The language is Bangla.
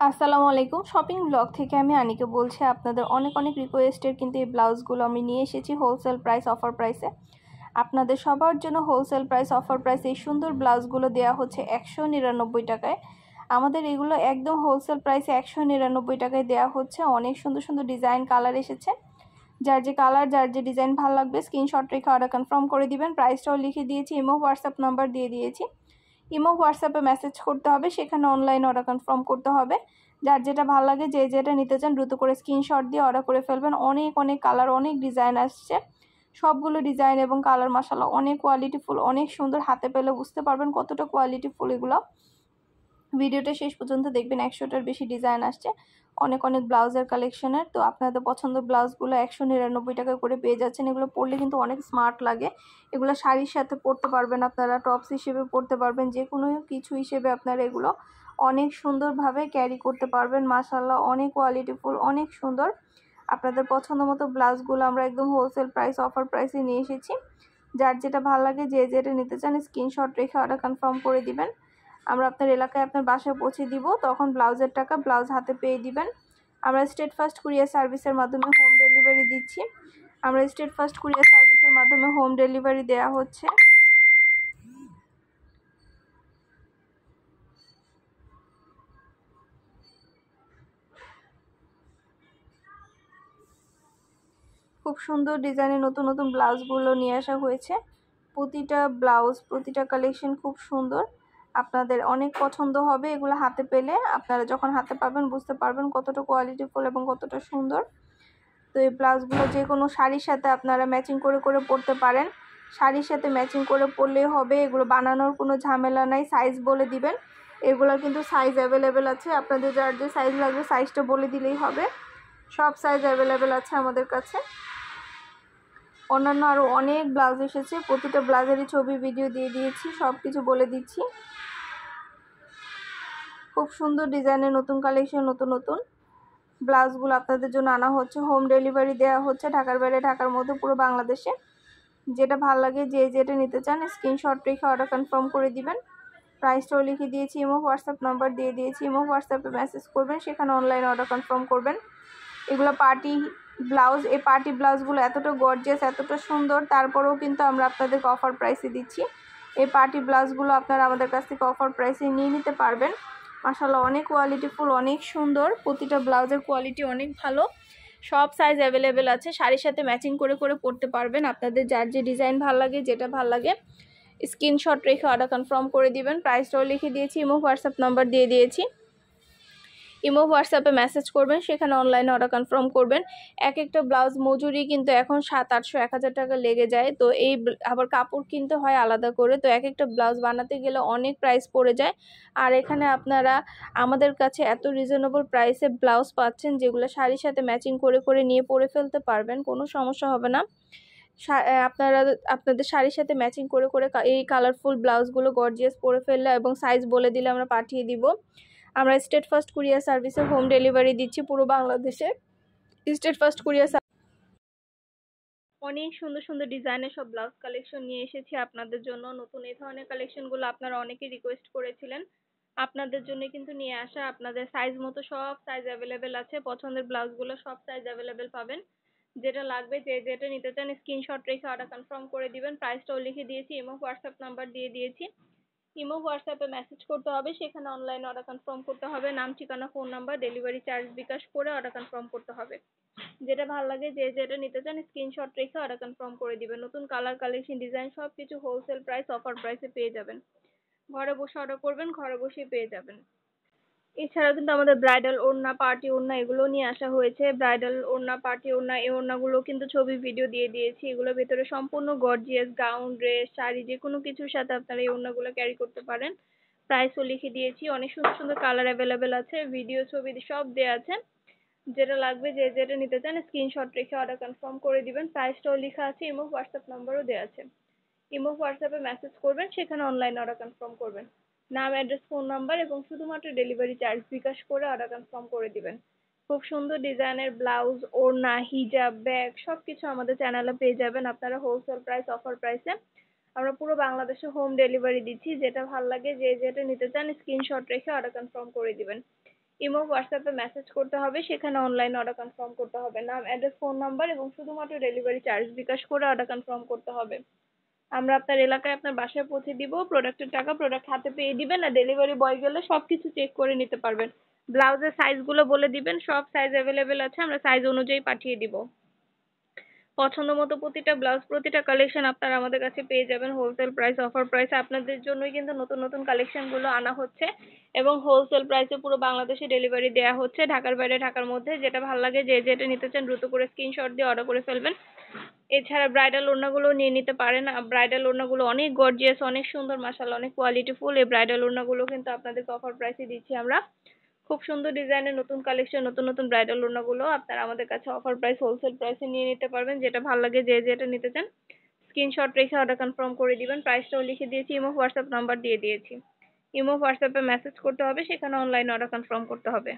আসসালামু আলাইকুম। শপিং ব্লগ থেকে আমি আনিকা বলছি। আপনাদের অনেক অনেক রিকোয়েস্টের কিন্তু এই ব্লাউজগুলো আমি নিয়ে এসেছি হোলসেল প্রাইস অফার প্রাইসে। আপনাদের সবার জন্য হোলসেল প্রাইস অফার প্রাইসে এই সুন্দর ব্লাউজগুলো দেওয়া হচ্ছে 199 টাকায়। আমাদের এগুলো একদম হোলসেল প্রাইসে 199 টাকায় দেওয়া হচ্ছে। অনেক সুন্দর সুন্দর ডিজাইন কালার এসেছে। যার যে কালার যার যে ডিজাইন ভালো লাগবে স্ক্রিনশট রেখে অর্ডার কনফার্ম করে দিবেন। প্রাইসটাও লিখে দিয়েছি, ইমো হোয়াটসঅ্যাপ নাম্বার দিয়ে দিয়েছি। ইমো হোয়াটসঅ্যাপে মেসেজ করতে হবে, সেখানে অনলাইন অর্ডার কনফার্ম করতে হবে। যার যেটা ভালো লাগে যে যেটা নিতে চান দ্রুত করে স্ক্রিনশট দিয়ে অর্ডার করে ফেলবেন। অনেক অনেক কালার অনেক ডিজাইন আসছে। সবগুলো ডিজাইন এবং কালার মাশাআল্লাহ অনেক কোয়ালিটিফুল, অনেক সুন্দর। হাতে পেলে বুঝতে পারবেন কতটা কোয়ালিটিফুল এগুলো। ভিডিওটা শেষ পর্যন্ত দেখবেন। 100টার বেশি ডিজাইন আসছে, অনেক অনেক ব্লাউজের কালেকশনের। তো আপনাদের পছন্দের ব্লাউজগুলো 199 টাকা করে পেয়ে যাচ্ছেন। এগুলো পরলে কিন্তু অনেক স্মার্ট লাগে। এগুলো শাড়ির সাথে পরতে পারবেন, আপনারা টপস হিসেবে পরতে পারবেন, যে কোনো কিছু হিসেবে আপনারা এগুলো অনেক সুন্দরভাবে ক্যারি করতে পারবেন। মাশাআল্লাহ অনেক কোয়ালিটিফুল, অনেক সুন্দর। আপনাদের পছন্দ মতো ব্লাউজগুলো আমরা একদম হোলসেল প্রাইস অফার প্রাইসে নিয়ে এসেছি। যার যেটা ভালো লাগে যে যেটা নিতে চান স্ক্রিনশট রেখে অর্ডার কনফার্ম করে দিবেন। আমরা আপনার এলাকায় আপনার বাসায় পৌঁছে দিব, তখন ব্লাউজের টাকা ব্লাউজ হাতে পেয়ে দিবেন। আমরা স্টেট ফার্স্ট কুরিয়ার সার্ভিসের মাধ্যমে হোম ডেলিভারি দিচ্ছি। আমরা স্টেট ফার্স্ট কুরিয়ার সার্ভিসের মাধ্যমে হোম ডেলিভারি দেওয়া হচ্ছে। খুব সুন্দর ডিজাইনের নতুন নতুন ব্লাউজগুলো নিয়ে আসা হয়েছে। প্রতিটা ব্লাউজ প্রতিটা কালেকশন খুব সুন্দর, আপনাদের অনেক পছন্দ হবে। এগুলো হাতে পেলে আপনারা যখন হাতে পাবেন বুঝতে পারবেন কতটা কোয়ালিটিফুল এবং কতটা সুন্দর। তো এই ব্লাউজগুলো যে কোনো শাড়ির সাথে আপনারা ম্যাচিং করে করে পরতে পারেন। শাড়ির সাথে ম্যাচিং করে পরলেই হবে, এগুলো বানানোর কোনো ঝামেলা নাই। সাইজ বলে দিবেন, এগুলো কিন্তু সাইজ অ্যাভেলেবেল আছে। আপনাদের যার যে সাইজ লাগবে সাইজটা বলে দিলেই হবে। সব সাইজ অ্যাভেলেবেল আছে আমাদের কাছে। অন্যান্য আরও অনেক ব্লাউজ এসেছে, প্রতিটা ব্লাউজেরই ছবি ভিডিও দিয়ে দিয়েছি, সব কিছু বলে দিচ্ছি। খুব সুন্দর ডিজাইনের নতুন কালেকশন, নতুন নতুন ব্লাউজগুলো আপনাদের জন্য আনা হচ্ছে। হোম ডেলিভারি দেওয়া হচ্ছে ঢাকার বাইরে, ঢাকার মধ্যে পুরো বাংলাদেশে। যেটা ভালো লাগে যে যেটা নিতে চান স্ক্রিনশট রেখে অর্ডার কনফার্ম করে দিবেন। প্রাইসটাও লিখে দিয়েছি, ইমো হোয়াটসঅ্যাপ নাম্বার দিয়ে দিয়েছি। ইমো হোয়াটসঅ্যাপে মেসেজ করবেন, সেখানে অনলাইন অর্ডার কনফার্ম করবেন। এগুলো পার্টি ব্লাউজ। এই পার্টি ব্লাউজগুলো এতটা গর্জিয়াস, এতটা সুন্দর, তারপরেও কিন্তু আমরা আপনাদেরকে অফার প্রাইসে দিচ্ছি। এই পার্টি ব্লাউজগুলো আপনারা আমাদের কাছ থেকে অফার প্রাইসে নিয়ে নিতে পারবেন। মাশাআল্লাহ অনেক কোয়ালিটিফুল, অনেক সুন্দর। প্রতিটা ব্লাউজের কোয়ালিটি অনেক ভালো। সব সাইজ অ্যাভেলেবেল আছে, শাড়ির সাথে ম্যাচিং করে করে পরতে পারবেন। আপনাদের যার যে ডিজাইন ভালো লাগে, যেটা ভালো লাগে স্ক্রিনশট রেখে অর্ডার কনফার্ম করে দিবেন। প্রাইসটাও লিখে দিয়েছি, ইমো হোয়াটসঅ্যাপ নাম্বার দিয়ে দিয়েছি। ইমো হোয়াটসঅ্যাপে মেসেজ করবেন, সেখানে অনলাইনে অর্ডার কনফার্ম করবেন। এক একটা ব্লাউজ মজুরি কিন্তু এখন 700-800 টাকা লেগে যায়। তো এই আবার কাপড় কিনতে হয় আলাদা করে। তো এক একটা ব্লাউজ বানাতে গেলে অনেক প্রাইস পড়ে যায়। আর এখানে আপনারা আমাদের কাছে এত রিজনেবল প্রাইসে ব্লাউজ পাচ্ছেন, যেগুলো শাড়ির সাথে ম্যাচিং করে করে নিয়ে পরে ফেলতে পারবেন, কোনো সমস্যা হবে না। আপনারা আপনাদের শাড়ির সাথে ম্যাচিং করে করে এই কালারফুল ব্লাউজগুলো গর্জিয়াস পরে ফেললে এবং সাইজ বলে দিলে আমরা পাঠিয়ে দিব। আমরা স্টেট ফার্স্ট কুরিয়ার সার্ভিসে হোম ডেলিভারি দিচ্ছি পুরো বাংলাদেশে। স্টেট ফার্স্ট কুরিয়ার অনেক সুন্দর সুন্দর ডিজাইনের সব ব্লাউজ কালেকশন নিয়ে এসেছি আপনাদের জন্য। নতুন এই ধরনের কালেকশনগুলো আপনারা অনেকেই রিকোয়েস্ট করেছিলেন, আপনাদের জন্য কিন্তু নিয়ে আসা। আপনাদের সাইজ মতো সব সাইজ অ্যাভেলেবেল আছে। পছন্দের ব্লাউজগুলো সব সাইজ অ্যাভেলেবেল পাবেন। যেটা লাগবে যে যেটা নিতে চান স্ক্রিনশট রেখে অর্ডার কনফার্ম করে দিবেন। প্রাইসটাও লিখে দিয়েছি, ইমো হোয়াটসঅ্যাপ নাম্বার দিয়ে দিয়েছি। ইমো হোয়াটসঅ্যাপে মেসেজ করতে হবে, সেখানে অনলাইন অর্ডার কনফার্ম করতে হবে। নাম, ঠিকানা, ফোন নাম্বার, ডেলিভারি চার্জ বিকাশ করে অর্ডার কনফার্ম করতে হবে। যেটা ভালো লাগে যে যেটা নিতে চান স্ক্রিনশট রেখে অর্ডার কনফার্ম করে দিবেন। নতুন কালার কালেকশন ডিজাইন সব কিছু হোলসেল প্রাইস অফার প্রাইসে পেয়ে যাবেন। ঘরে বসে অর্ডার করবেন, ঘরে বসেই পেয়ে যাবেন। এছাড়াও কিন্তু আমাদের ব্রাইডাল ওড়না, পার্টি ওড়না এগুলো নিয়ে আসা হয়েছে। ব্রাইডাল ওড়না, পার্টি ওড়না, এই ওড়নাগুলো কিন্তু ছবি ভিডিও দিয়ে দিয়েছি। এগুলোর ভেতরে সম্পূর্ণ গর্জিয়াস গাউন, ড্রেস, শাড়ি যে কোনো কিছুর সাথে আপনারা এই ওড়নাগুলো ক্যারি করতে পারেন। প্রাইসও লিখে দিয়েছি। অনেক সুন্দর সুন্দর কালার অ্যাভেলেবেল আছে, ভিডিও ছবি সব দেওয়া আছে। যেটা লাগবে যে যেটা নিতে চান স্ক্রিনশট রেখে অর্ডার কনফার্ম করে দিবেন। প্রাইসটাও লেখা আছে, ইমো হোয়াটসঅ্যাপ নাম্বারও দেওয়া আছে। ইমো হোয়াটসঅ্যাপে মেসেজ করবেন, সেখানে অনলাইন অর্ডার কনফার্ম করবেন। নাম, অ্যাড্রেস, ফোন নাম্বার এবং শুধুমাত্র ডেলিভারি চার্জ বিকাশ করে অর্ডার কনফার্ম করে দিবেন। খুব সুন্দর ডিজাইনের ব্লাউজ, ওড়না, হিজাব, ব্যাগ সবকিছু আমাদের চ্যানেলে পেয়ে যাবেন আপনারা হোলসেল প্রাইস অফার প্রাইসে। আমরা পুরো বাংলাদেশে হোম ডেলিভারি দিচ্ছি। যেটা ভালো লাগে যে যেটা নিতে চান স্ক্রিনশট রেখে অর্ডার কনফার্ম করে দিবেন। ইমো হোয়াটসঅ্যাপে মেসেজ করতে হবে, সেখানে অনলাইন অর্ডার কনফার্ম করতে হবে। নাম, অ্যাড্রেস, ফোন নাম্বার এবং শুধুমাত্র ডেলিভারি চার্জ বিকাশ করে অর্ডার কনফার্ম করতে হবে। আমরা আপনার এলাকায় আপনার বাসায় পৌঁছে দিব। প্রোডাক্টের টাকা প্রোডাক্ট হাতে পেয়ে দিবেন, আর ডেলিভারি বয় গেলে সবকিছু চেক করে নিতে পারবেন। ব্লাউজের সাইজগুলো বলে দিবেন, সব সাইজ অ্যাভেলেবেল আছে, আমরা সাইজ অনুযায়ী পাঠিয়ে দিব। পছন্দ মতো প্রতিটা ব্লাউজ, প্রতিটা কালেকশন আপনারা আমাদের কাছে পেয়ে যাবেন হোলসেল প্রাইস অফার প্রাইসে। আপনাদের জন্যই কিন্তু নতুন নতুন কালেকশন গুলো আনা হচ্ছে এবং হোলসেল প্রাইসে পুরো বাংলাদেশে ডেলিভারি দেওয়া হচ্ছে, ঢাকার বাইরে ঢাকার মধ্যে। যেটা ভালো লাগে, যে যেটা নিতে চান দ্রুত করে স্ক্রিনশট দিয়ে অর্ডার করে ফেলবেন। এছাড়া ব্রাইডাল ওড়নাগুলো নিয়ে নিতে পারেন। ব্রাইডাল ওড়নাগুলো অনেক গর্জিয়াস, অনেক সুন্দর, মাশাআল্লাহ অনেক কোয়ালিটিফুল। এই ব্রাইডাল ওড়নাগুলো কিন্তু আপনাদেরকে অফার প্রাইসে দিচ্ছি আমরা। খুব সুন্দর ডিজাইনের নতুন কালেকশন, নতুন নতুন ব্রাইডাল ওড়নাগুলো আপনারা আমাদের কাছে অফার প্রাইস হোলসেল প্রাইসে নিয়ে নিতে পারবেন। যেটা ভালো লাগে, যে যেটা নিতে চান স্ক্রিনশট রেখে অর্ডার কনফার্ম করে দিবেন। প্রাইসটাও লিখে দিয়েছি, ইমো হোয়াটসঅ্যাপ নাম্বার দিয়ে দিয়েছি। ইমো হোয়াটসঅ্যাপে মেসেজ করতে হবে, সেখানে অনলাইন অর্ডার কনফার্ম করতে হবে।